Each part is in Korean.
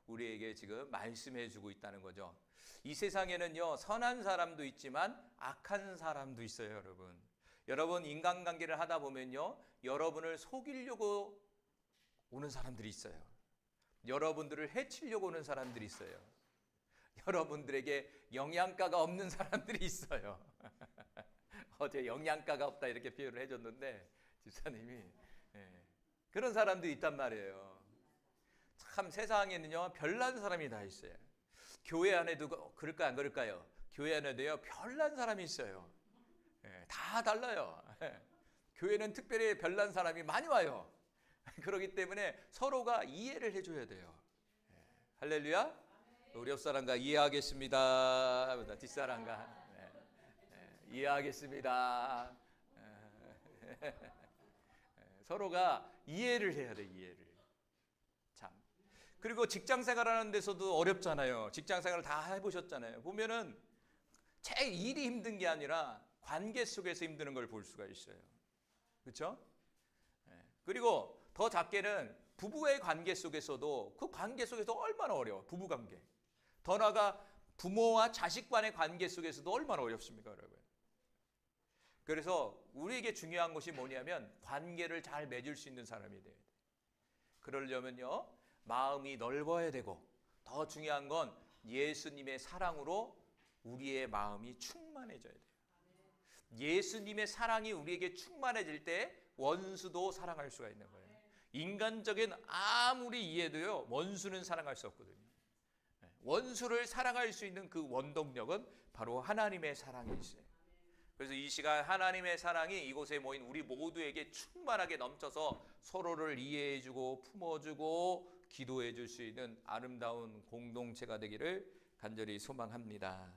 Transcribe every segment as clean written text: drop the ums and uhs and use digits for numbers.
우리에게 지금 말씀해 주고 있다는 거죠. 이 세상에는요, 선한 사람도 있지만 악한 사람도 있어요, 여러분. 여러분, 인간관계를 하다 보면요, 여러분을 속이려고 오는 사람들이 있어요. 여러분들을 해치려고 오는 사람들이 있어요. 여러분들에게 영양가가 없는 사람들이 있어요. 어제 영양가가 없다 이렇게 표현을 해줬는데 집사님이 그런 사람들이 있단 말이에요. 참 세상에는요, 별난 사람이 다 있어요. 교회 안에도 그럴까 안 그럴까요? 교회 안에도요, 별난 사람이 있어요. 다 달라요. 교회는 특별히 별난 사람이 많이 와요. 그렇기 때문에 서로가 이해를 해줘야 돼요. 할렐루야. 우리 옆 사람과 이해하겠습니다. 뒷사람과 이해하겠습니다. 서로가 이해를 해야 돼, 이해를. 참. 그리고 직장 생활하는 데서도 어렵잖아요. 직장 생활을 다 해보셨잖아요. 보면은 제 일이 힘든 게 아니라 관계 속에서 힘드는 걸 볼 수가 있어요. 그렇죠? 그리고 더 작게는 부부의 관계 속에서도 그 관계 속에서 얼마나 어려워. 부부 관계. 더 나아가 부모와 자식 간의 관계 속에서도 얼마나 어렵습니까, 여러분? 그래서 우리에게 중요한 것이 뭐냐면 관계를 잘 맺을 수 있는 사람이 돼야 돼. 그러려면요, 마음이 넓어야 되고, 더 중요한 건 예수님의 사랑으로 우리의 마음이 충만해져야 돼요. 예수님의 사랑이 우리에게 충만해질 때 원수도 사랑할 수가 있는 거예요. 인간적인 아무리 이해도요, 원수는 사랑할 수 없거든요. 원수를 사랑할 수 있는 그 원동력은 바로 하나님의 사랑이 있어요. 그래서 이 시간 하나님의 사랑이 이곳에 모인 우리 모두에게 충만하게 넘쳐서 서로를 이해해주고 품어주고 기도해줄 수 있는 아름다운 공동체가 되기를 간절히 소망합니다.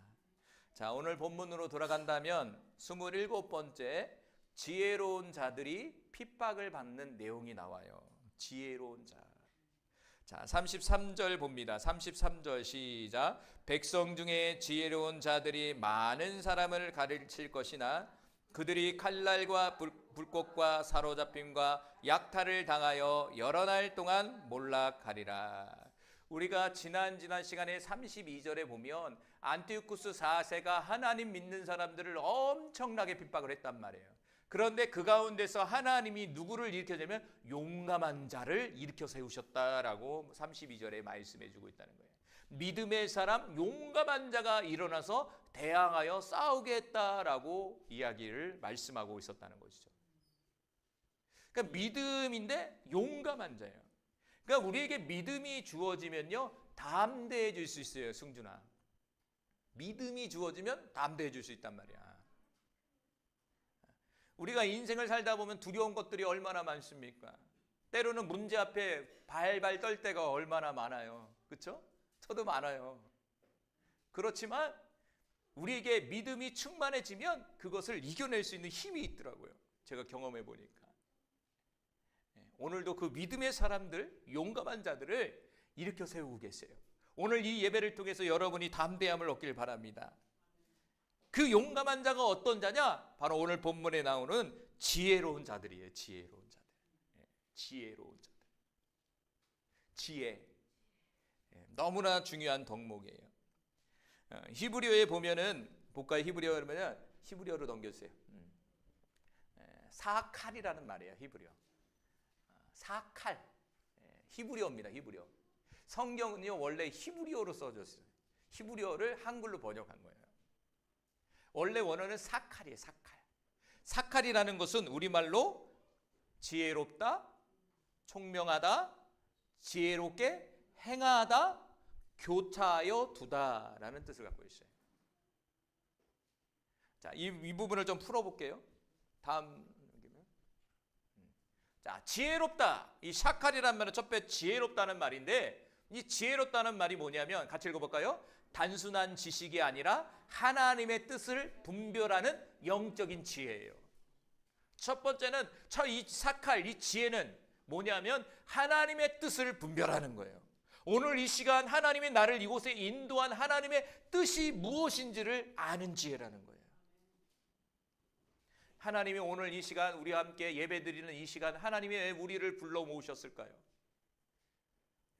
자, 오늘 본문으로 돌아간다면 27번째 지혜로운 자들이 핍박을 받는 내용이 나와요. 지혜로운 자. 자, 33절 봅니다. 33절 시작. 백성 중에 지혜로운 자들이 많은 사람을 가르칠 것이나 그들이 칼날과 불꽃과 사로잡힘과 약탈을 당하여 여러 날 동안 몰락하리라. 우리가 지난 시간에 32절에 보면 안티오쿠스 4세가 하나님 믿는 사람들을 엄청나게 핍박을 했단 말이에요. 그런데 그 가운데서 하나님이 누구를 일으켜주면 용감한 자를 일으켜 세우셨다라고 32절에 말씀해 주고 있다는 거예요. 믿음의 사람, 용감한 자가 일어나서 대항하여 싸우게 했다라고 이야기를 말씀하고 있었다는 것이죠. 그러니까 믿음인데 용감한 자예요. 그러니까 우리에게 믿음이 주어지면요, 담대해질 수 있어요, 승준아. 믿음이 주어지면 담대해질 수 있단 말이야. 우리가 인생을 살다 보면 두려운 것들이 얼마나 많습니까? 때로는 문제 앞에 발발 떨 때가 얼마나 많아요. 그렇죠? 저도 많아요. 그렇지만 우리에게 믿음이 충만해지면 그것을 이겨낼 수 있는 힘이 있더라고요. 제가 경험해 보니까. 오늘도 그 믿음의 사람들, 용감한 자들을 일으켜 세우고 계세요. 오늘 이 예배를 통해서 여러분이 담대함을 얻길 바랍니다. 그 용감한 자가 어떤 자냐? 바로 오늘 본문에 나오는 지혜로운 자들이에요. 지혜로운 자들. 지혜로운 자들. 지혜. 너무나 중요한 덕목이에요. 히브리어에 보면은, 볼까요? 히브리어 그러면 히브리어로 넘겨주세요. 사칼이라는 말이에요. 히브리어. 사칼. 히브리어입니다. 히브리어. 성경은요, 원래 히브리어로 써졌어요. 히브리어를 한글로 번역한 거예요. 원래 원어는 사칼이에요. 사칼. 사칼이라는 것은 우리말로 지혜롭다, 총명하다, 지혜롭게 행하다, 교차하여 두다라는 뜻을 갖고 있어요. 자, 이 부분을 좀 풀어볼게요. 다음. 자, 지혜롭다. 이 사칼이라는 말은 첫 번째 지혜롭다는 말인데, 이 지혜롭다는 말이 뭐냐면 같이 읽어볼까요? 단순한 지식이 아니라 하나님의 뜻을 분별하는 영적인 지혜예요. 첫 번째는 이 사칼, 이 지혜는 뭐냐면 하나님의 뜻을 분별하는 거예요. 오늘 이 시간 하나님이 나를 이곳에 인도한 하나님의 뜻이 무엇인지를 아는 지혜라는 거예요. 하나님이 오늘 이 시간 우리와 함께 예배드리는 이 시간 하나님이 왜 우리를 불러 모으셨을까요?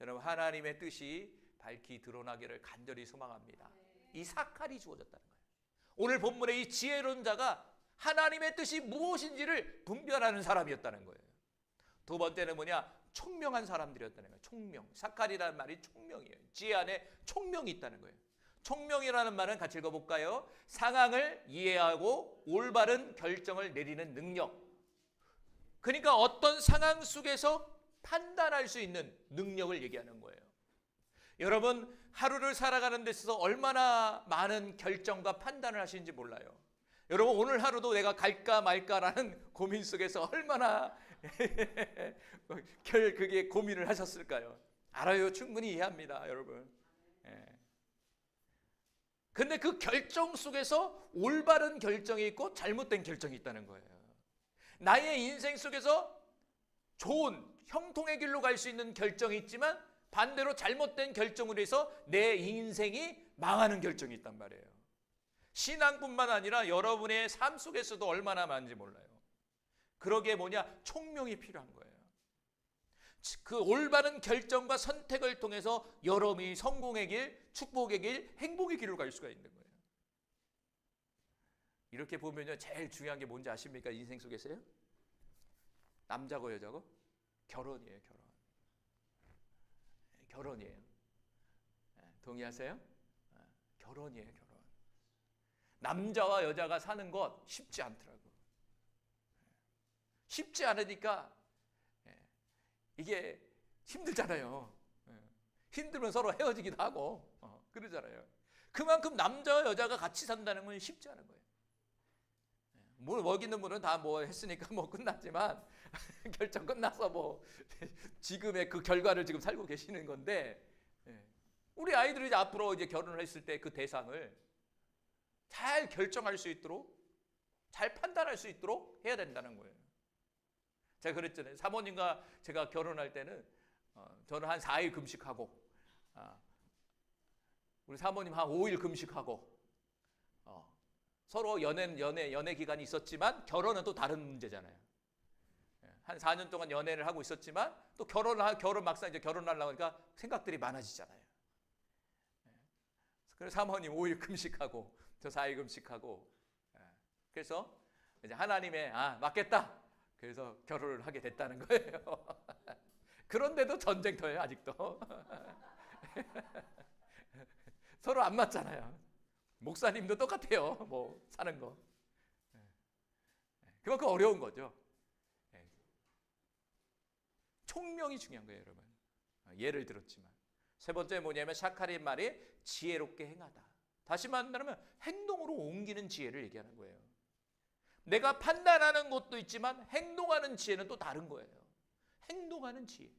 여러분, 하나님의 뜻이 밝히 드러나기를 간절히 소망합니다. 이 사칼이 주어졌다는 거예요. 오늘 본문의 이 지혜로운 자가 하나님의 뜻이 무엇인지를 분별하는 사람이었다는 거예요. 두 번째는 뭐냐? 총명한 사람들이었다는 거예요. 총명. 사칼이라는 말이 총명이에요. 지혜 안에 총명이 있다는 거예요. 총명이라는 말은 같이 읽어볼까요? 상황을 이해하고 올바른 결정을 내리는 능력. 그러니까 어떤 상황 속에서 판단할 수 있는 능력을 얘기하는 거예요. 여러분, 하루를 살아가는 데 있어서 얼마나 많은 결정과 판단을 하시는지 몰라요. 여러분, 오늘 하루도 내가 갈까 말까라는 고민 속에서 얼마나 그게 고민을 하셨을까요? 알아요. 충분히 이해합니다, 여러분. 근데 그 결정 속에서 올바른 결정이 있고 잘못된 결정이 있다는 거예요. 나의 인생 속에서 좋은 형통의 길로 갈 수 있는 결정이 있지만 반대로 잘못된 결정으로 해서 내 인생이 망하는 결정이 있단 말이에요. 신앙뿐만 아니라 여러분의 삶 속에서도 얼마나 많은지 몰라요. 그러기에 뭐냐? 총명이 필요한 거예요. 그 올바른 결정과 선택을 통해서 여러분이 성공의 길, 축복의 길, 행복의 길로 갈 수가 있는 거예요. 이렇게 보면요, 제일 중요한 게 뭔지 아십니까? 인생 속에서요? 남자고 여자고? 결혼이에요, 결혼. 결혼이에요. 동의하세요? 결혼이에요, 결혼. 남자와 여자가 사는 것 쉽지 않더라고. 쉽지 않으니까 이게 힘들잖아요. 힘들면 서로 헤어지기도 하고 그러잖아요. 그만큼 남자와 여자가 같이 산다는 건 쉽지 않은 거예요. 뭘 먹이는 분은 다 뭐 했으니까 뭐 끝났지만 결정 끝나서 뭐 지금의 그 결과를 지금 살고 계시는 건데, 우리 아이들이 이제 앞으로 이제 결혼을 했을 때 그 대상을 잘 결정할 수 있도록, 잘 판단할 수 있도록 해야 된다는 거예요. 제가 그랬잖아요. 사모님과 제가 결혼할 때는 저는 한 4일 금식하고 우리 사모님 한 5일 금식하고 서로 연애 기간이 있었지만 결혼은 또 다른 문제잖아요. 한 4년 동안 연애를 하고 있었지만 또 결혼 막상 이제 결혼하려고 하니까 생각들이 많아지잖아요. 그래서 사모님 5일 금식하고 저 4일 금식하고, 그래서 이제 하나님의 맞겠다. 그래서 결혼을 하게 됐다는 거예요. 그런데도 전쟁터예요, 아직도. 서로 안 맞잖아요. 목사님도 똑같아요, 뭐 사는 거. 그만큼 어려운 거죠. 총명이 중요한 거예요, 여러분. 예를 들었지만. 세 번째 뭐냐면 샤칼의 말이 지혜롭게 행하다. 다시 말하면 행동으로 옮기는 지혜를 얘기하는 거예요. 내가 판단하는 것도 있지만 행동하는 지혜는 또 다른 거예요. 행동하는 지혜.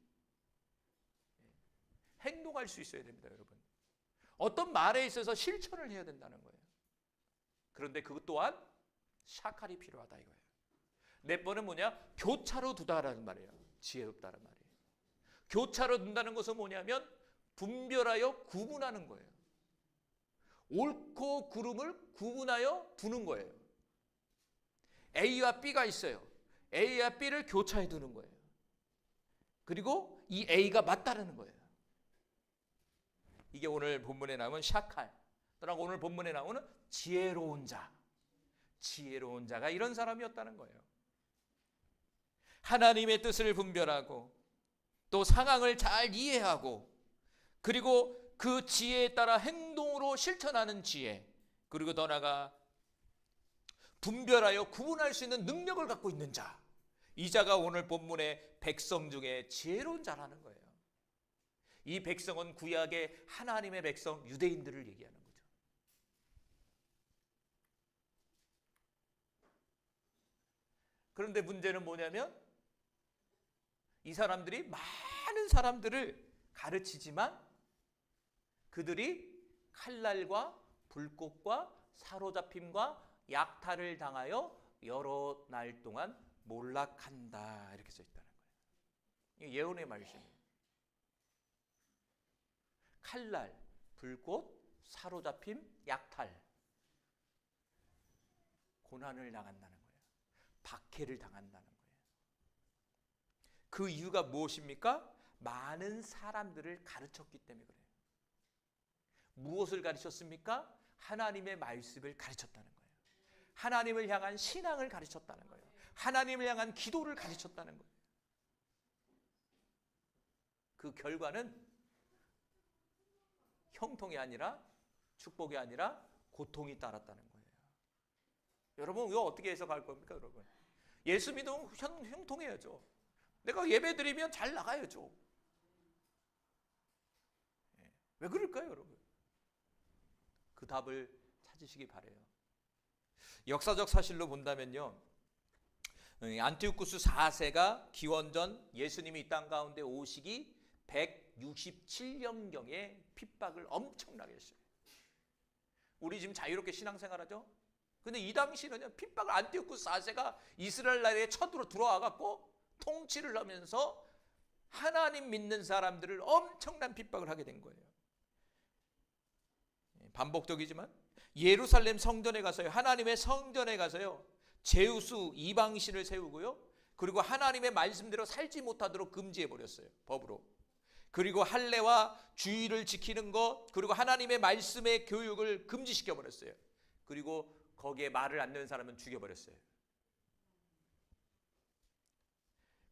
행동할 수 있어야 됩니다, 여러분. 어떤 말에 있어서 실천을 해야 된다는 거예요. 그런데 그것 또한 샤칼이 필요하다 이거예요. 네 번은 뭐냐? 교차로 두다라는 말이에요. 지혜롭다는 말이에요. 교차로 둔다는 것은 뭐냐면 분별하여 구분하는 거예요. 옳고 그름을 구분하여 두는 거예요. A와 B가 있어요. A와 B를 교차해 두는 거예요. 그리고 이 A가 맞다라는 거예요. 이게 오늘 본문에 나오는 샤칼, 또는 오늘 본문에 나오는 지혜로운 자. 지혜로운 자가 이런 사람이었다는 거예요. 하나님의 뜻을 분별하고 또 상황을 잘 이해하고 그리고 그 지혜에 따라 행동으로 실천하는 지혜, 그리고 더 나아가 분별하여 구분할 수 있는 능력을 갖고 있는 자, 이 자가 오늘 본문의 백성 중에 지혜로운 자라는 거예요. 이 백성은 구약의 하나님의 백성 유대인들을 얘기하는 거죠. 그런데 문제는 뭐냐면 이 사람들이 많은 사람들을 가르치지만 그들이 칼날과 불꽃과 사로잡힘과 약탈을 당하여 여러 날 동안 몰락한다 이렇게 써 있다는 거예요. 이게 예언의 말씀이에요. 칼날, 불꽃, 사로잡힘, 약탈, 고난을 당한다는 거예요. 박해를 당한다는 거예요. 그 이유가 무엇입니까? 많은 사람들을 가르쳤기 때문에 그래요. 무엇을 가르쳤습니까? 하나님의 말씀을 가르쳤다는 거예요. 하나님을 향한 신앙을 가르쳤다는 거예요. 하나님을 향한 기도를 가르쳤다는 거예요. 그 결과는 형통이 아니라 축복이 아니라 고통이 따랐다는 거예요. 여러분 이거 어떻게 해석할 겁니까? 여러분 예수 믿으면 형통해야죠. 내가 예배 드리면 잘 나가야죠. 왜 그럴까요, 여러분? 그 답을 찾으시기 바라요. 역사적 사실로 본다면요, 안티오쿠스 4세가 기원전 예수님이 이 땅 가운데 오시기 167년경에 핍박을 엄청나게 했어요. 우리 지금 자유롭게 신앙생활하죠? 근데 이 당시는 핍박을 안티오쿠스 4세가 이스라엘 나라에 쳐들어 들어와 갖고 통치를 하면서 하나님 믿는 사람들을 엄청난 핍박을 하게 된 거예요. 반복적이지만 예루살렘 성전에 가서요, 하나님의 성전에 가서요, 제우스 이방신을 세우고요, 그리고 하나님의 말씀대로 살지 못하도록 금지해 버렸어요, 법으로. 그리고 할례와 주의를 지키는 것, 그리고 하나님의 말씀의 교육을 금지시켜 버렸어요. 그리고 거기에 말을 안 듣는 사람은 죽여 버렸어요.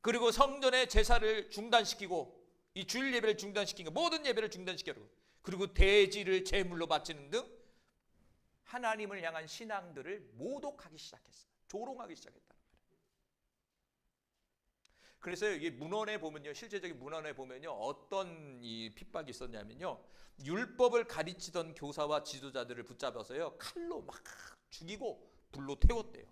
그리고 성전의 제사를 중단시키고 이 주일 예배를 중단시킨 거, 모든 예배를 중단시켜버리고, 그리고 대지를 제물로 바치는 등 하나님을 향한 신앙들을 모독하기 시작했어요. 조롱하기 시작했다는 거예요. 그래서 이 문헌에 보면요, 실제적인 문헌에 보면요, 어떤 이 핍박이 있었냐면요, 율법을 가르치던 교사와 지도자들을 붙잡아서요, 칼로 막 죽이고 불로 태웠대요.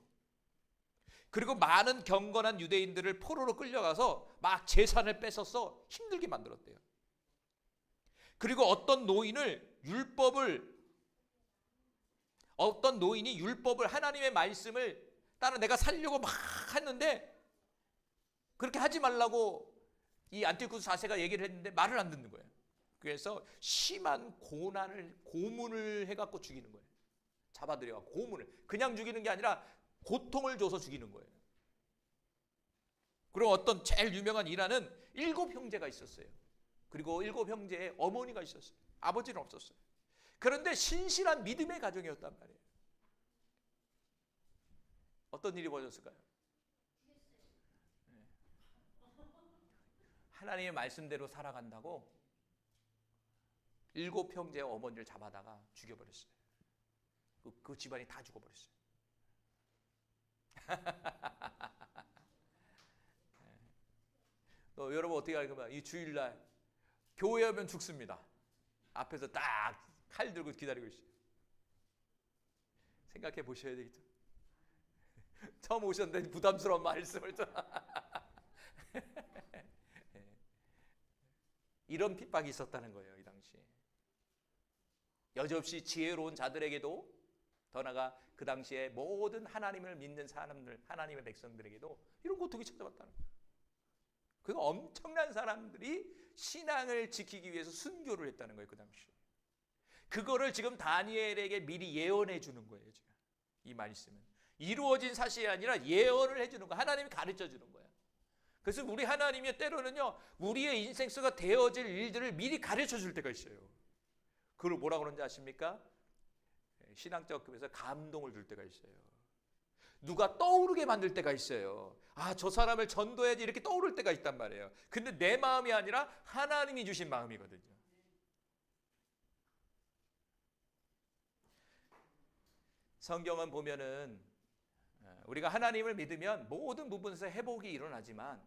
그리고 많은 경건한 유대인들을 포로로 끌려가서 막 재산을 뺏어서 힘들게 만들었대요. 그리고 어떤 노인이 율법을, 하나님의 말씀을 따라 내가 살려고 막 했는데 그렇게 하지 말라고 이 안티오쿠스 4세가 얘기를 했는데 말을 안 듣는 거예요. 그래서 심한 고문을 해갖고 죽이는 거예요. 잡아들여갖고 고문을, 그냥 죽이는 게 아니라 고통을 줘서 죽이는 거예요. 그리고 어떤 제일 유명한 일화는 7형제가 있었어요. 그리고 7형제의 어머니가 있었어요. 아버지는 없었어요. 그런데 신실한 믿음의 가정이었단 말이에요. 어떤 일이 벌어졌을까요? 하나님의 말씀대로 살아간다고 7형제의 어머니를 잡아다가 죽여버렸어요. 그 집안이 다 죽어버렸어요. 여러분 어떻게 알겠어요? 이 주일날 교회 오면 죽습니다. 앞에서 딱 칼 들고 기다리고 있어요. 생각해 보셔야 되겠죠. 처음 오셨는데 부담스러운 말씀을 좀 이런 핍박이 있었다는 거예요, 이 당시에. 여지없이 지혜로운 자들에게도, 더 나아가 그 당시에 모든 하나님을 믿는 사람들, 하나님의 백성들에게도 이런 고통이 찾아왔다는 거예요. 그 엄청난 사람들이 신앙을 지키기 위해서 순교를 했다는 거예요, 그 당시에. 그거를 지금 다니엘에게 미리 예언해 주는 거예요, 지금. 이 말씀은 이루어진 사실이 아니라 예언을 해주는 거예요. 하나님이 가르쳐 주는 거예요. 그래서 우리 하나님이 때로는요, 우리의 인생 속에 되어질 일들을 미리 가르쳐 줄 때가 있어요. 그걸 뭐라고 그러는지 아십니까? 신앙적 급에서 감동을 줄 때가 있어요. 누가 떠오르게 만들 때가 있어요. 아, 저 사람을 전도해야지, 이렇게 떠오를 때가 있단 말이에요. 근데 내 마음이 아니라 하나님이 주신 마음이거든요. 성경은 보면은 우리가 하나님을 믿으면 모든 부분에서 회복이 일어나지만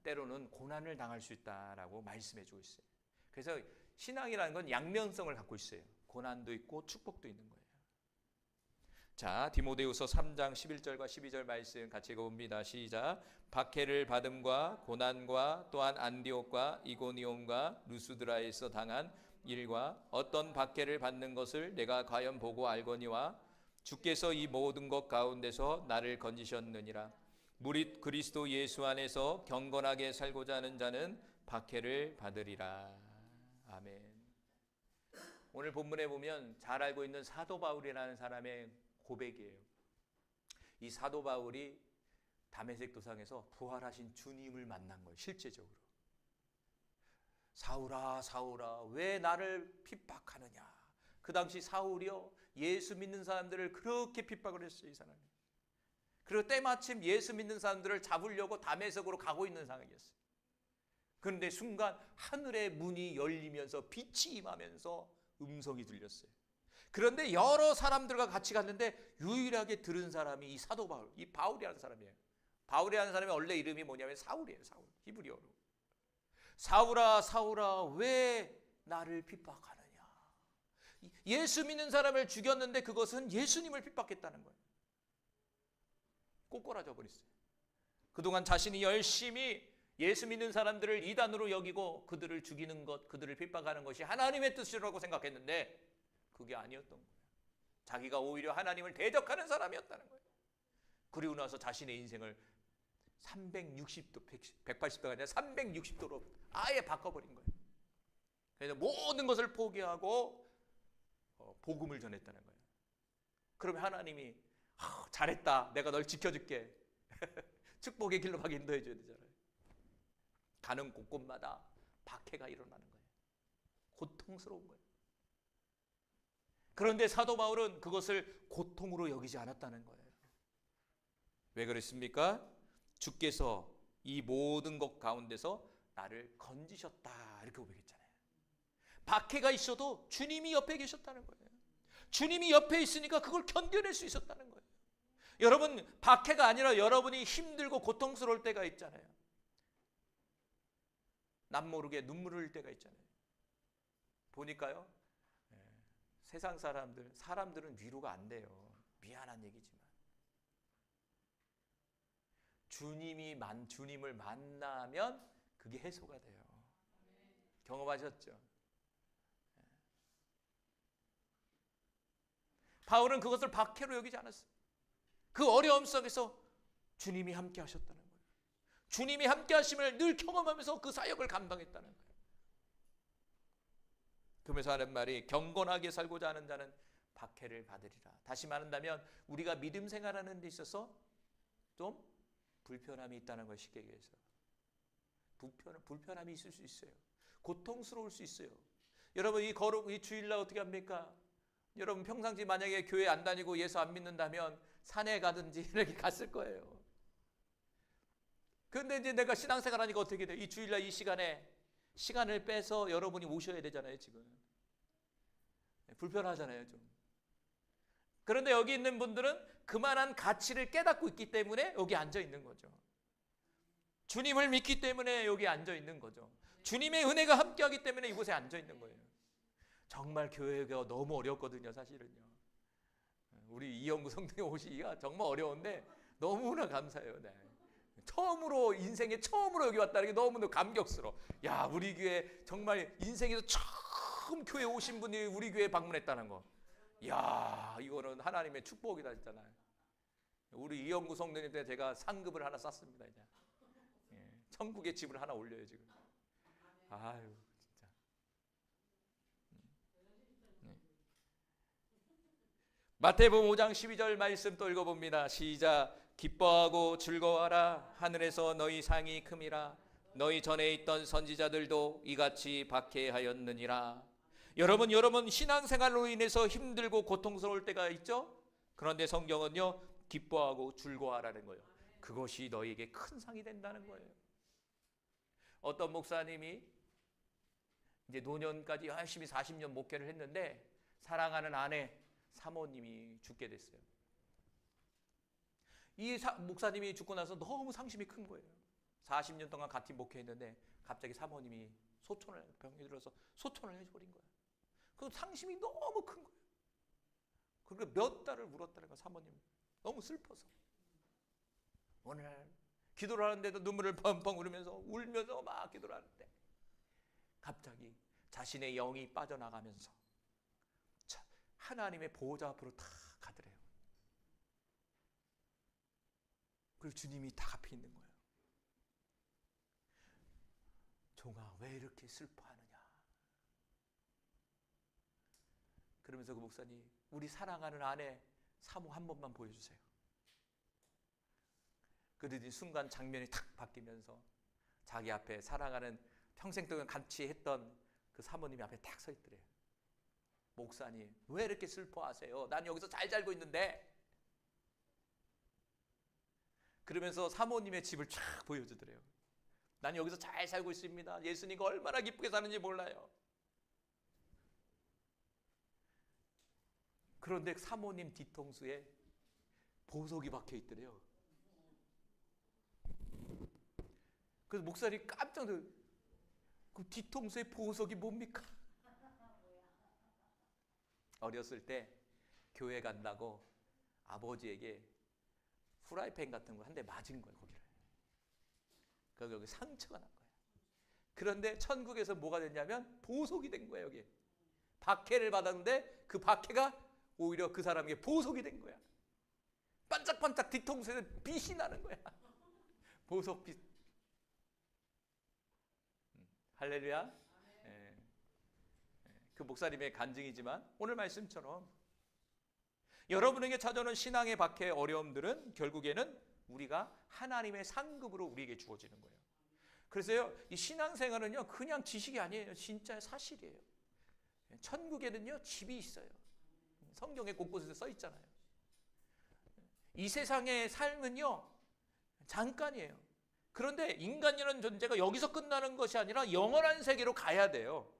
때로는 고난을 당할 수 있다라고 말씀해 주고 있어요. 그래서 신앙이라는 건 양면성을 갖고 있어요. 고난도 있고 축복도 있는 거예요. 자, 디모데후서 3장 11절과 12절 말씀 같이 읽어봅니다. 시작. 박해를 받음과 고난과 또한 안디옥과 이고니온과 루스드라에서 당한 일과 어떤 박해를 받는 것을 내가 과연 보고 알거니와 주께서 이 모든 것 가운데서 나를 건지셨느니라. 무릇 그리스도 예수 안에서 경건하게 살고자 하는 자는 박해를 받으리라. 아멘. 오늘 본문에 보면 잘 알고 있는 사도 바울이라는 사람의 고백이에요. 이 사도 바울이 다메섹 도상에서 부활하신 주님을 만난 거예요, 실제적으로. 사울아 사울아 왜 나를 핍박하느냐. 그 당시 사울이요 예수 믿는 사람들을 그렇게 핍박을 했어요. 이 사람이. 그리고 때마침 예수 믿는 사람들을 잡으려고 다메섹으로 가고 있는 상황이었어요. 그런데 순간 하늘의 문이 열리면서 빛이 임하면서 음성이 들렸어요. 그런데 여러 사람들과 같이 갔는데 유일하게 들은 사람이 이 사도 바울, 이 바울이라는 사람이에요. 바울이라는 사람의 원래 이름이 뭐냐면 사울이에요. 사울, 히브리어로. 사울아 사울아 왜 나를 핍박하느냐. 예수 믿는 사람을 죽였는데 그것은 예수님을 핍박했다는 거예요. 꼬꾸라져 버렸어요. 그동안 자신이 열심히 예수 믿는 사람들을 이단으로 여기고 그들을 죽이는 것, 그들을 핍박하는 것이 하나님의 뜻이라고 생각했는데 그게 아니었던 거예요. 자기가 오히려 하나님을 대적하는 사람이었다는 거예요. 그리고 나서 자신의 인생을 360도, 180도가 아니라 360도로 아예 바꿔버린 거예요. 그래서 모든 것을 포기하고 복음을 전했다는 거예요. 그러면 하나님이 잘했다, 내가 널 지켜줄게. 축복의 길로 가게 인도해 줘야 되잖아요. 가는 곳곳마다 박해가 일어나는 거예요. 고통스러운 거예요. 그런데 사도 바울은 그것을 고통으로 여기지 않았다는 거예요. 왜 그랬습니까? 주께서 이 모든 것 가운데서 나를 건지셨다 이렇게 고백했잖아요. 박해가 있어도 주님이 옆에 계셨다는 거예요. 주님이 옆에 있으니까 그걸 견뎌낼 수 있었다는 거예요. 여러분, 박해가 아니라 여러분이 힘들고 고통스러울 때가 있잖아요. 남모르게 눈물을 흘릴 때가 있잖아요. 보니까요, 세상 사람들은 위로가 안 돼요. 미안한 얘기지만 주님을 만나면 그게 해소가 돼요. 경험하셨죠? 바울은 그것을 박해로 여기지 않았어요. 그 어려움 속에서 주님이 함께 하셨다는 거예요. 주님이 함께 하심을 늘 경험하면서 그 사역을 감당했다는 거예요. 그러면서 하는 말이 경건하게 살고자 하는 자는 박해를 받으리라. 다시 말한다면 우리가 믿음 생활하는 데 있어서 좀 불편함이 있다는 걸 쉽게 얘기해서 불편함이 있을 수 있어요. 고통스러울 수 있어요. 여러분 이 주일날 어떻게 합니까? 여러분 평상시 만약에 교회 안 다니고 예수 안 믿는다면 산에 가든지 이렇게 갔을 거예요. 그런데 이제 내가 신앙생활 하니까 어떻게 돼요? 이 주일날 이 시간을 빼서 여러분이 오셔야 되잖아요. 지금 불편하잖아요 좀. 그런데 여기 있는 분들은 그만한 가치를 깨닫고 있기 때문에 여기 앉아 있는 거죠. 주님을 믿기 때문에 여기 앉아 있는 거죠. 주님의 은혜가 함께하기 때문에 이곳에 앉아 있는 거예요. 정말 교회가 너무 어렵거든요. 사실은요. 우리 이영구 성도님 오시기가 정말 어려운데 너무나 감사해요. 네. 인생에 처음으로 여기 왔다는 게 너무나 감격스러워. 야, 우리 교회 정말 인생에서 처음 교회 오신 분이 우리 교회 방문했다는 거. 야, 이거는 하나님의 축복이다 했잖아요. 우리 이영구 성도님 때 제가 상급을 하나 쌌습니다. 이제 천국의 집을 하나 올려요 지금. 아유 진짜. 마태복음 5장 12절 말씀 또 읽어봅니다. 시작. 기뻐하고 즐거워하라. 하늘에서 너희 상이 큼이라. 너희 전에 있던 선지자들도 이같이 박해하였느니라. 여러분 신앙생활로 인해서 힘들고 고통스러울 때가 있죠? 그런데 성경은요 기뻐하고 즐거워하라는 거예요. 그것이 너희에게 큰 상이 된다는 거예요. 어떤 목사님이 이제 노년까지 열심히 40년 목회를 했는데 사랑하는 아내 사모님이 죽게 됐어요. 이 목사님이 죽고 나서 너무 상심이 큰 거예요. 40년 동안 같이 목회했는데 갑자기 사모님이 병이 들어서 소천을 해버린 거예요. 그 상심이 너무 큰 거예요. 그러니까 몇 달을 울었다는 거예요. 사모님 너무 슬퍼서. 어느 날 기도를 하는데도 눈물을 펑펑 울면서 막 기도를 하는데 갑자기 자신의 영이 빠져나가면서 하나님의 보호자 앞으로 탁 가더래요. 그리고 주님이 딱 앞에 있는 거예요. 종아 왜 이렇게 슬퍼하느냐. 그러면서 그 목사님 우리 사랑하는 아내 사모 한 번만 보여주세요. 그러더니 순간 장면이 탁 바뀌면서 자기 앞에 사랑하는 평생 동안 같이 했던 그 사모님이 앞에 딱 서 있더래요. 목사님, 왜 이렇게 슬퍼하세요? 난 여기서 잘 살고 있는데. 그러면서 사모님의 집을 쫙 보여주더래요. 난 여기서 잘 살고 있습니다. 예수님이 얼마나 기쁘게 사는지 몰라요. 그런데 사모님 뒤통수에 보석이 박혀 있더래요. 그래서 목사님 깜짝 놀랐어요. 그 뒤통수에 보석이 뭡니까? 어렸을 때 교회 간다고 아버지에게 프라이팬 같은 거 한 대 맞은 거예요. 거기를. 그래서 여기 상처가 난 거예요. 그런데 천국에서 뭐가 됐냐면 보석이 된 거예요. 여기 박해를 받았는데 그 박해가 오히려 그 사람에게 보석이 된 거야. 반짝반짝 뒤통수에는 빛이 나는 거야. 보석빛. 할렐루야. 예. 그 목사님의 간증이지만 오늘 말씀처럼 여러분에게 찾아오는 신앙의 박해 어려움들은 결국에는 우리가 하나님의 상급으로 우리에게 주어지는 거예요. 그래서요, 이 신앙생활은요 그냥 지식이 아니에요. 진짜 사실이에요. 천국에는요 집이 있어요. 성경에 곳곳에 써 있잖아요. 이 세상의 삶은요 잠깐이에요. 그런데 인간이라는 존재가 여기서 끝나는 것이 아니라 영원한 세계로 가야 돼요.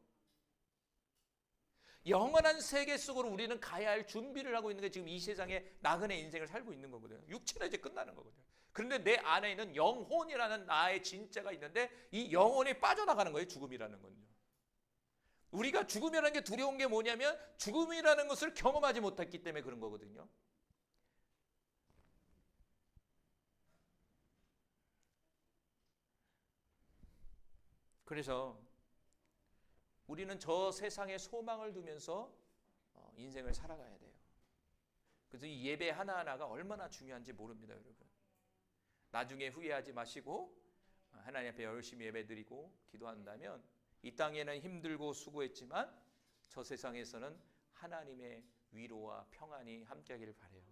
영원한 세계 속으로 우리는 가야 할 준비를 하고 있는 게 지금 이 세상에 나그네 인생을 살고 있는 거거든요. 육체는 이제 끝나는 거거든요. 그런데 내 안에는 영혼이라는 나의 진짜가 있는데 이 영혼이 빠져나가는 거예요. 죽음이라는 건요. 우리가 죽음이라는 게 두려운 게 뭐냐면 죽음이라는 것을 경험하지 못했기 때문에 그런 거거든요. 그래서 우리는 저 세상에 소망을 두면서 인생을 살아가야 돼요. 그래서 이 예배 하나하나가 얼마나 중요한지 모릅니다, 여러분. 나중에 후회하지 마시고 하나님 앞에 열심히 예배드리고 기도한다면 이 땅에는 힘들고 수고했지만 저 세상에서는 하나님의 위로와 평안이 함께하기를 바라요.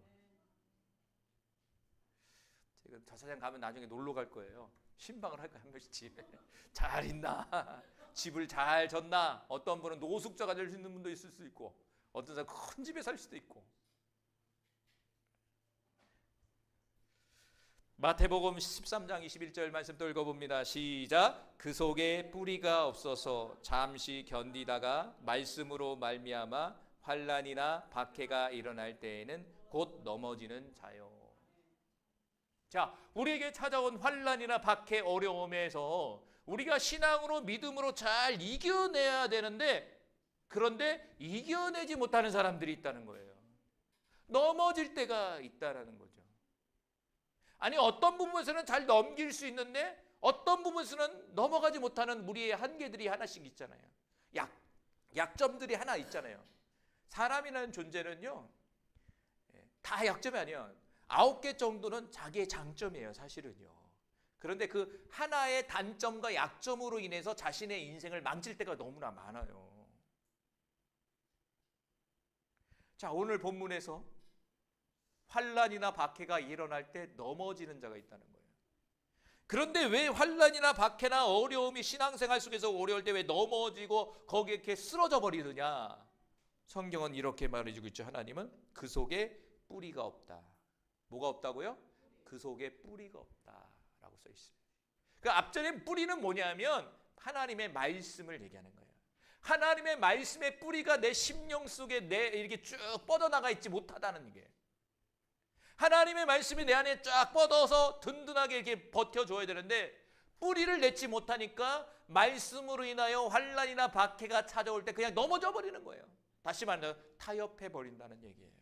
제가 저 세상 가면 나중에 놀러 갈 거예요. 신방을 할 거예요. 한 명씩 집에 잘 있나, 집을 잘 졌나. 어떤 분은 노숙자가 될 수 있는 분도 있을 수 있고 어떤 사람 큰 집에 살 수도 있고. 마태복음 13장 21절 말씀 또 읽어봅니다. 시작. 그 속에 뿌리가 없어서 잠시 견디다가 말씀으로 말미암아 환난이나 박해가 일어날 때에는 곧 넘어지는 자요. 자, 우리에게 찾아온 환난이나 박해 어려움에서 우리가 신앙으로 믿음으로 잘 이겨내야 되는데 그런데 이겨내지 못하는 사람들이 있다는 거예요. 넘어질 때가 있다라는 거죠. 아니 어떤 부분에서는 잘 넘길 수 있는데 어떤 부분에서는 넘어가지 못하는 우리의 한계들이 하나씩 있잖아요. 약점들이 하나 있잖아요. 사람이라는 존재는요 다 약점이 아니에요. 9개 정도는 자기의 장점이에요, 사실은요. 그런데 그 하나의 단점과 약점으로 인해서 자신의 인생을 망칠 때가 너무나 많아요. 자, 오늘 본문에서 환난이나 박해가 일어날 때 넘어지는 자가 있다는 거예요. 그런데 왜 환난이나 박해나 어려움이 신앙생활 속에서 어려울 때 왜 넘어지고 거기에 이렇게 쓰러져 버리느냐? 성경은 이렇게 말해주고 있죠. 하나님은 그 속에 뿌리가 없다. 뭐가 없다고요? 그 속에 뿌리가 없다라고 써 있어요. 그 앞전에 뿌리는 뭐냐면 하나님의 말씀을 얘기하는 거예요. 하나님의 말씀의 뿌리가 내 심령 속에 이렇게 쭉 뻗어나가 있지 못하다는 게. 하나님의 말씀이 내 안에 쫙 뻗어서 든든하게 이렇게 버텨줘야 되는데 뿌리를 내지 못하니까 말씀으로 인하여 환난이나 박해가 찾아올 때 그냥 넘어져 버리는 거예요. 다시 말하면 타협해 버린다는 얘기예요.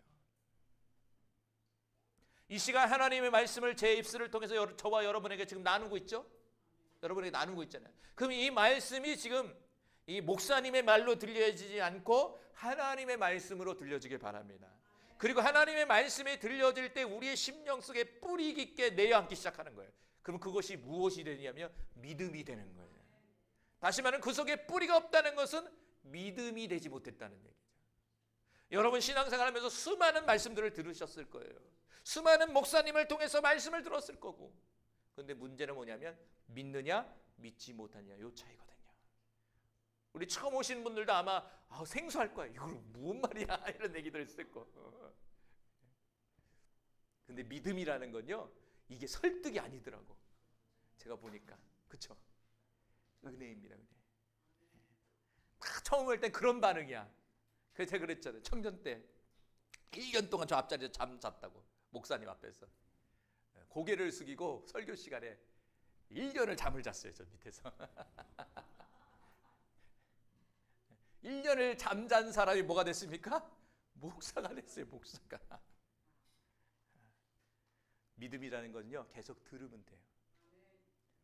이 시간 하나님의 말씀을 제 입술을 통해서 저와 여러분에게 지금 나누고 있죠? 여러분에게 나누고 있잖아요. 그럼 이 말씀이 지금 이 목사님의 말로 들려지지 않고 하나님의 말씀으로 들려지길 바랍니다. 그리고 하나님의 말씀이 들려질 때 우리의 심령 속에 뿌리 깊게 내려앉기 시작하는 거예요. 그럼 그것이 무엇이 되냐면 믿음이 되는 거예요. 다시 말하면 그 속에 뿌리가 없다는 것은 믿음이 되지 못했다는 얘기죠. 여러분 신앙생활하면서 수많은 말씀들을 들으셨을 거예요. 수많은 목사님을 통해서 말씀을 들었을 거고. 그런데 문제는 뭐냐면 믿느냐 믿지 못하느냐 요 차이거든요. 우리 처음 오신 분들도 아마 생소할 거야. 이걸 무슨 말이야 이런 얘기들 있을 거. 근데 믿음이라는 건요, 이게 설득이 아니더라고. 제가 보니까. 그쵸? 은혜입니다. 은혜. 처음 올 땐 그런 반응이야. 그래서 제가 그랬잖아요. 청년 때 1년 동안 저 앞자리에서 잠 잤다고. 목사님 앞에서 고개를 숙이고 설교 시간에 1년을 잠을 잤어요. 저 밑에서. 1년을 잠잔 사람이 뭐가 됐습니까? 목사가 됐어요. 목사가. 믿음이라는 건요, 계속 들으면 돼요.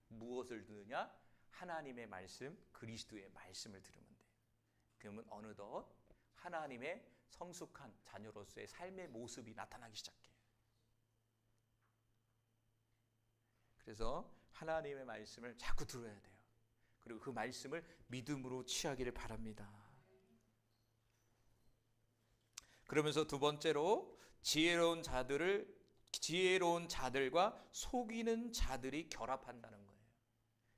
무엇을 듣느냐? 하나님의 말씀, 그리스도의 말씀을 들으면 돼요. 그러면 어느덧 하나님의 성숙한 자녀로서의 삶의 모습이 나타나기 시작해요. 그래서 하나님의 말씀을 자꾸 들어야 돼요. 그리고 그 말씀을 믿음으로 취하기를 바랍니다. 그러면서 두 번째로 지혜로운 자들과 속이는 자들이 결합한다는 거예요.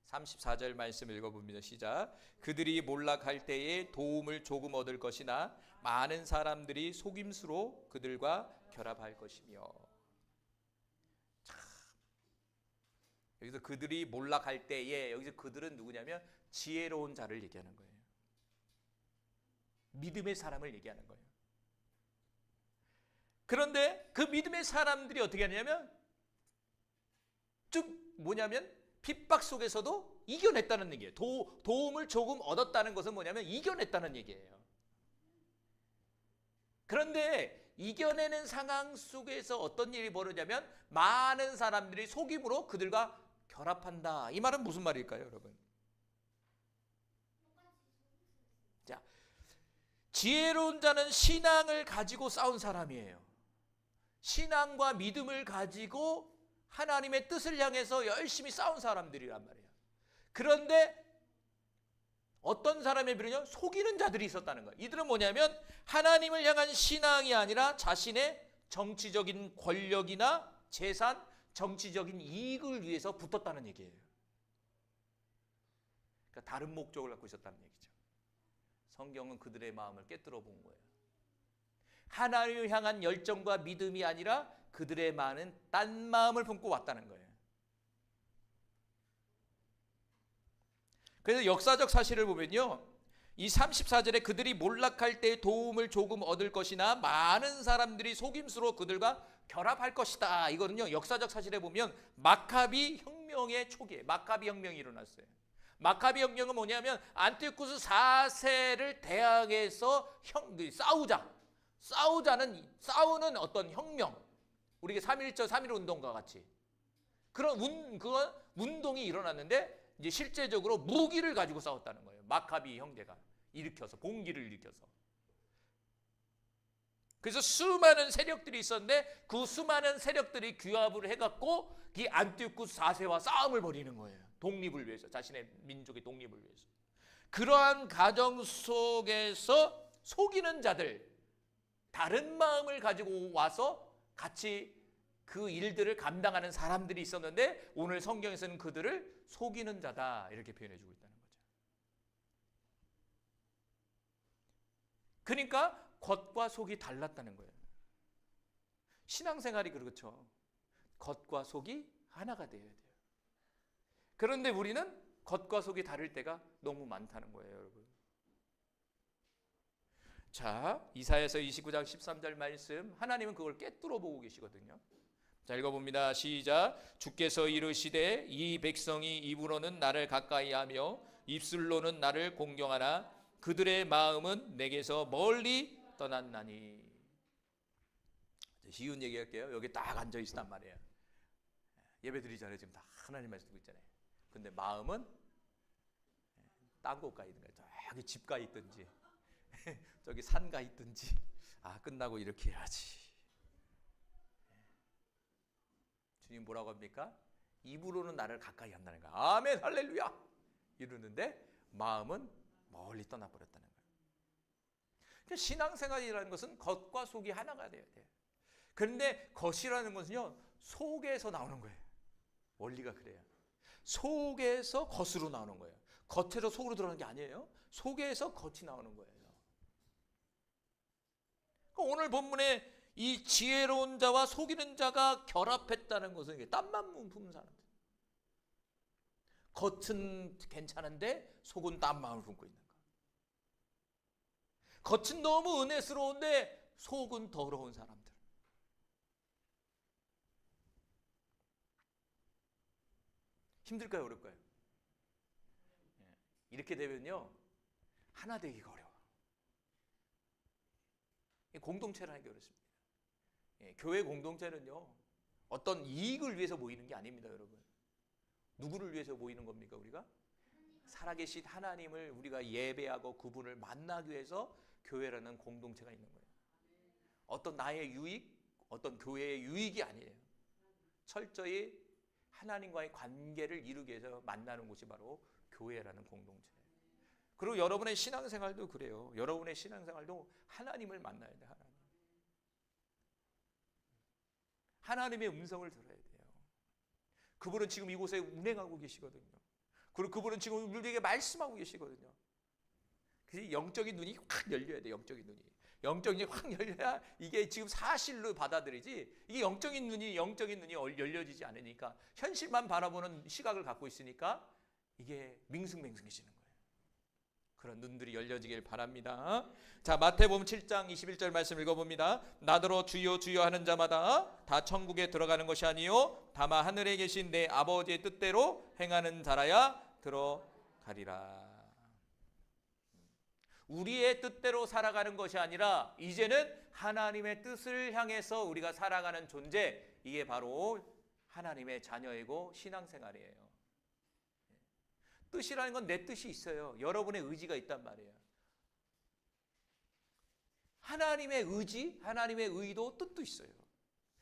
34절 말씀 읽어봅니다. 시작. 그들이 몰락할 때에 도움을 조금 얻을 것이나 많은 사람들이 속임수로 그들과 결합할 것이며. 참. 여기서 그들이 몰락할 때에, 여기서 그들은 누구냐면 지혜로운 자를 얘기하는 거예요. 믿음의 사람을 얘기하는 거예요. 그런데 그 믿음의 사람들이 어떻게 하냐면 핍박 속에서도 이겨냈다는 얘기예요. 도움을 조금 얻었다는 것은 뭐냐면 이겨냈다는 얘기예요. 그런데 이겨내는 상황 속에서 어떤 일이 벌어지냐면 많은 사람들이 속임으로 그들과 결합한다. 이 말은 무슨 말일까요, 여러분? 자, 지혜로운 자는 신앙을 가지고 싸운 사람이에요. 신앙과 믿음을 가지고 하나님의 뜻을 향해서 열심히 싸운 사람들이란 말이에요. 그런데 어떤 사람의 비롯냐? 속이는 자들이 있었다는 거예요. 이들은 뭐냐면 하나님을 향한 신앙이 아니라 자신의 정치적인 권력이나 재산, 정치적인 이익을 위해서 붙었다는 얘기예요. 그러니까 다른 목적을 갖고 있었다는 얘기죠. 성경은 그들의 마음을 깨뜨려 본 거예요. 하나님을 향한 열정과 믿음이 아니라 그들의 많은 딴 마음을 품고 왔다는 거예요. 그래서 역사적 사실을 보면요, 이 34절에 그들이 몰락할 때 도움을 조금 얻을 것이나 많은 사람들이 속임수로 그들과 결합할 것이다. 이거는요, 역사적 사실에 보면 마카비 혁명의 초기에 마카비 혁명이 일어났어요. 마카비 혁명은 뭐냐면 안티오쿠스 4세를 대항해서 싸우는 어떤 혁명, 우리가 3.1 운동과 같이 그런 운동이 일어났는데 이제 실제적으로 무기를 가지고 싸웠다는 거예요. 마카비 형제가 봉기를 일으켜서. 그래서 수많은 세력들이 있었는데 그 수많은 세력들이 규합을 해갖고 이 안티오쿠스 4세와 싸움을 벌이는 거예요. 독립을 위해서, 자신의 민족의 독립을 위해서. 그러한 과정 속에서 속이는 자들, 다른 마음을 가지고 와서 같이 그 일들을 감당하는 사람들이 있었는데 오늘 성경에서는 그들을 속이는 자다 이렇게 표현해주고 있다는 거죠. 그러니까 겉과 속이 달랐다는 거예요. 신앙생활이 그렇죠. 겉과 속이 하나가 되어야 돼요. 그런데 우리는 겉과 속이 다를 때가 너무 많다는 거예요, 여러분. 자, 이사야서 29장 13절 말씀, 하나님은 그걸 꿰뚫어 보고 계시거든요. 자, 읽어봅니다. 시작. 주께서 이르시되 이 백성이 입으로는 나를 가까이하며 입술로는 나를 공경하나 그들의 마음은 내게서 멀리 떠났나니. 쉬운 얘기할게요. 여기 딱 앉아 있단 말이에요. 예배 드리잖아요. 지금 다 하나님 말씀 듣고 있잖아요. 근데 마음은 딴 곳 가 있는 거예요. 저기 집 가 있든지 저기 산 가 있든지, 끝나고 이렇게 해야지. 주님 뭐라고 합니까? 입으로는 나를 가까이 한다는 거야. 아멘 할렐루야 이러는데 마음은 멀리 떠나버렸다는 거예요. 그러니까 신앙생활이라는 것은 겉과 속이 하나가 돼야 돼요. 그런데 겉이라는 것은요, 속에서 나오는 거예요. 원리가 그래요. 속에서 겉으로 나오는 거예요. 겉에서 속으로 들어가는 게 아니에요. 속에서 겉이 나오는 거예요. 그러니까 오늘 본문에 이 지혜로운 자와 속이는 자가 결합했다는 것은 이게 땀만 품은 사람들. 겉은 괜찮은데 속은 땀만을 품고 있는 거야. 겉은 너무 은혜스러운데 속은 더러운 사람들. 힘들까요, 어렵까요? 이렇게 되면요, 하나 되기가 어려워. 공동체라는 게 어렵습니다. 교회 공동체는요, 어떤 이익을 위해서 모이는 게 아닙니다, 여러분. 누구를 위해서 모이는 겁니까, 우리가? 살아계신 하나님을 우리가 예배하고 그분을 만나기 위해서 교회라는 공동체가 있는 거예요. 어떤 나의 유익, 어떤 교회의 유익이 아니에요. 철저히 하나님과의 관계를 이루기 위해서 만나는 곳이 바로 교회라는 공동체예요. 그리고 여러분의 신앙생활도 그래요. 여러분의 신앙생활도 하나님을 만나야 돼요. 하나님의 음성을 들어야 돼요. 그분은 지금 이곳에 운행하고 계시거든요. 그리고 그분은 지금 우리에게 말씀하고 계시거든요. 그래서 영적인 눈이 확 열려야 돼요. 영적인 눈이. 영적인 눈이 확 열려야 이게 지금 사실로 받아들이지, 이게 영적인 눈이 열려지지 않으니까, 현실만 바라보는 시각을 갖고 있으니까 이게 밍숭맹숭해지는 거예요. 그런 눈들이 열려지길 바랍니다. 자, 마태복음 7장 21절 말씀 읽어봅니다. 나더러 주여 주여 하는 자마다 다 천국에 들어가는 것이 아니요 다만 하늘에 계신 내 아버지의 뜻대로 행하는 자라야 들어가리라. 우리의 뜻대로 살아가는 것이 아니라 이제는 하나님의 뜻을 향해서 우리가 살아가는 존재, 이게 바로 하나님의 자녀이고 신앙생활이에요. 뜻이라는 건 내 뜻이 있어요. 여러분의 의지가 있단 말이에요. 하나님의 의지, 하나님의 의도, 뜻도 있어요.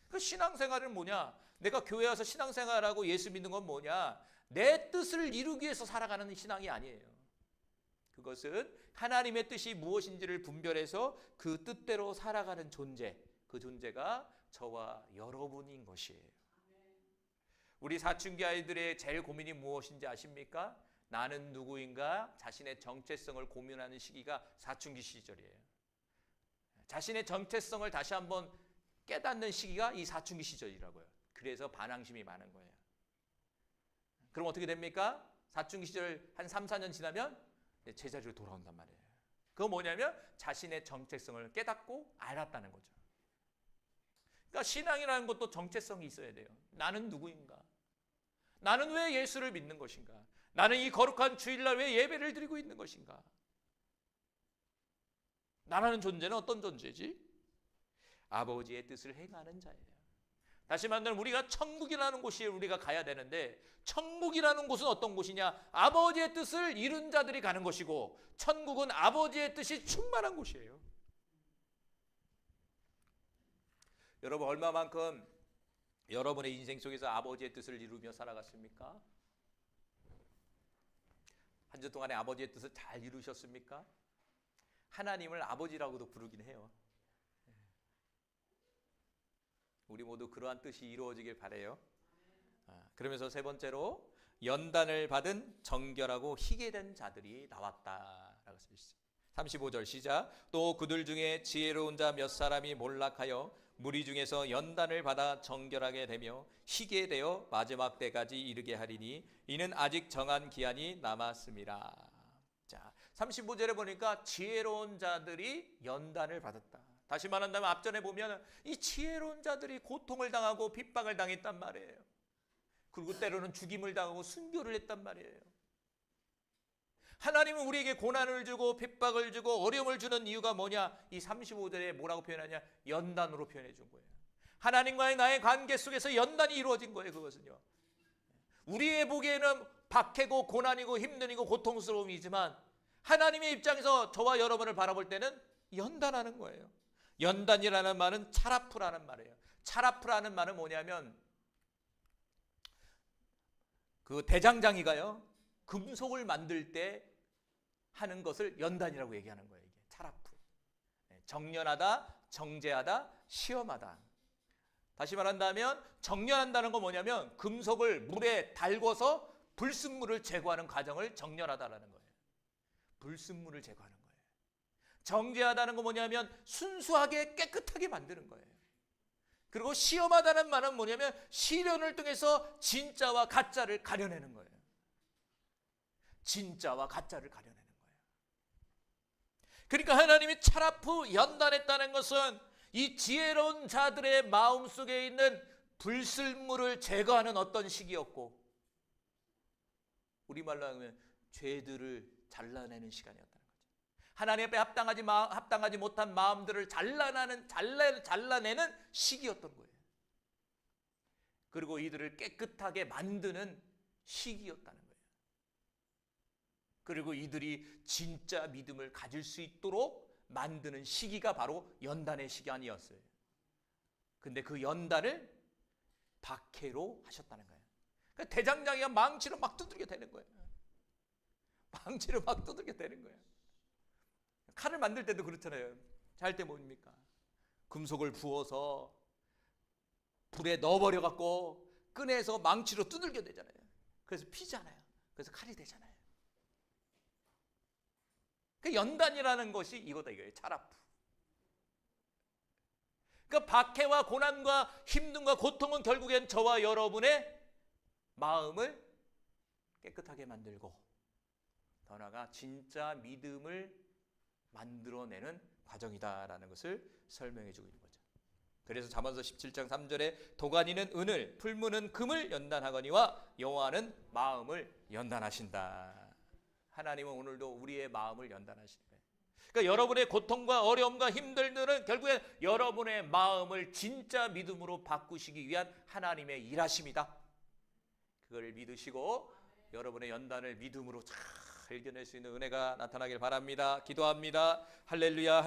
그 신앙생활은 뭐냐? 내가 교회 와서 신앙생활하고 예수 믿는 건 뭐냐? 내 뜻을 이루기 위해서 살아가는 신앙이 아니에요. 그것은 하나님의 뜻이 무엇인지를 분별해서 그 뜻대로 살아가는 존재, 그 존재가 저와 여러분인 것이에요. 우리 사춘기 아이들의 제일 고민이 무엇인지 아십니까? 나는 누구인가? 자신의 정체성을 고민하는 시기가 사춘기 시절이에요. 자신의 정체성을 다시 한번 깨닫는 시기가 이 사춘기 시절이라고요. 그래서 반항심이 많은 거예요. 그럼 어떻게 됩니까? 사춘기 시절 한 3, 4년 지나면 제자리로 돌아온단 말이에요. 그건 뭐냐면 자신의 정체성을 깨닫고 알았다는 거죠. 그러니까 신앙이라는 것도 정체성이 있어야 돼요. 나는 누구인가? 나는 왜 예수를 믿는 것인가? 나는 이 거룩한 주일날 왜 예배를 드리고 있는 것인가? 나라는 존재는 어떤 존재지? 아버지의 뜻을 행하는 자예요. 다시 말하면 우리가 천국이라는 곳에 우리가 가야 되는데, 천국이라는 곳은 어떤 곳이냐? 아버지의 뜻을 이룬 자들이 가는 것이고, 천국은 아버지의 뜻이 충만한 곳이에요. 여러분, 얼마만큼 여러분의 인생 속에서 아버지의 뜻을 이루며 살아갔습니까? 한 주 동안에 아버지의 뜻을 잘 이루셨습니까? 하나님을 아버지라고도 부르긴 해요. 우리 모두 그러한 뜻이 이루어지길 바라요. 그러면서 세 번째로, 연단을 받은 정결하고 희게 된 자들이 나왔다라고 써 있어요. 35절 시작. 또 그들 중에 지혜로운 자 몇 사람이 몰락하여 무리 중에서 연단을 받아 정결하게 되며 희게 되어 마지막 때까지 이르게 하리니 이는 아직 정한 기한이 남았습니다. 자, 35절에 보니까 지혜로운 자들이 연단을 받았다. 다시 말한다면 앞전에 보면 이 지혜로운 자들이 고통을 당하고 핍박을 당했단 말이에요. 그리고 때로는 죽임을 당하고 순교를 했단 말이에요. 하나님은 우리에게 고난을 주고 핍박을 주고 어려움을 주는 이유가 뭐냐? 이 35절에 뭐라고 표현하냐? 연단으로 표현해 준 거예요. 하나님과의 나의 관계 속에서 연단이 이루어진 거예요. 그것은요. 우리의 보기에는 박해고 고난이고 힘든이고 고통스러움이지만 하나님의 입장에서 저와 여러분을 바라볼 때는 연단하는 거예요. 연단이라는 말은 차라프라는 말이에요. 차라프라는 말은 뭐냐면 그 대장장이가요, 금속을 만들 때 하는 것을 연단이라고 얘기하는 거예요. 이게 차라프. 정련하다, 정제하다, 시험하다. 다시 말한다면 정련한다는 건 뭐냐면 금속을 물에 달궈서 불순물을 제거하는 과정을 정렬하다라는 거예요. 불순물을 제거하는 거예요. 정죄하다는 건 뭐냐면 순수하게 깨끗하게 만드는 거예요. 그리고 시험하다는 말은 뭐냐면 시련을 통해서 진짜와 가짜를 가려내는 거예요. 진짜와 가짜를 가려내는 거예요. 그러니까 하나님이 차라프 연단했다는 것은 이 지혜로운 자들의 마음속에 있는 불순물을 제거하는 어떤 시기였고, 우리말로 하면 죄들을 잘라내는 시간이었다는 거죠. 하나님 앞에 합당하지 못한 마음들을 잘라내는 시기였던 거예요. 그리고 이들을 깨끗하게 만드는 시기였다는 거예요. 그리고 이들이 진짜 믿음을 가질 수 있도록 만드는 시기가 바로 연단의 시간이었어요. 근데 그 연단을 박해로 하셨다는 거예요. 그러니까 대장장이가 망치로 막 두들겨 대는 거예요. 망치로 막 두들겨 대는 거예요. 칼을 만들 때도 그렇잖아요. 잘 때 뭡니까? 금속을 부어서 불에 넣어버려 갖고 꺼내서 망치로 두들겨 대잖아요. 그래서 피잖아요. 그래서 칼이 되잖아요. 그 연단이라는 것이 이거다 이거예요. 차라프. 그러니까 박해와 고난과 힘듦과 고통은 결국엔 저와 여러분의 마음을 깨끗하게 만들고 더 나아가 진짜 믿음을 만들어내는 과정이다라는 것을 설명해 주고 있는 거죠. 그래서 잠언서 17장 3절에 도가니는 은을, 풀무는 금을 연단하거니와 여호와는 마음을 연단하신다. 하나님은 오늘도 우리의 마음을 연단하시는 거예요. 그러니까 여러분의 고통과 어려움과 힘들들은 결국에 여러분의 마음을 진짜 믿음으로 바꾸시기 위한 하나님의 일하심이다. 그걸 믿으시고 여러분의 연단을 믿음으로 잘 이겨낼 수 있는 은혜가 나타나길 바랍니다. 기도합니다. 할렐루야.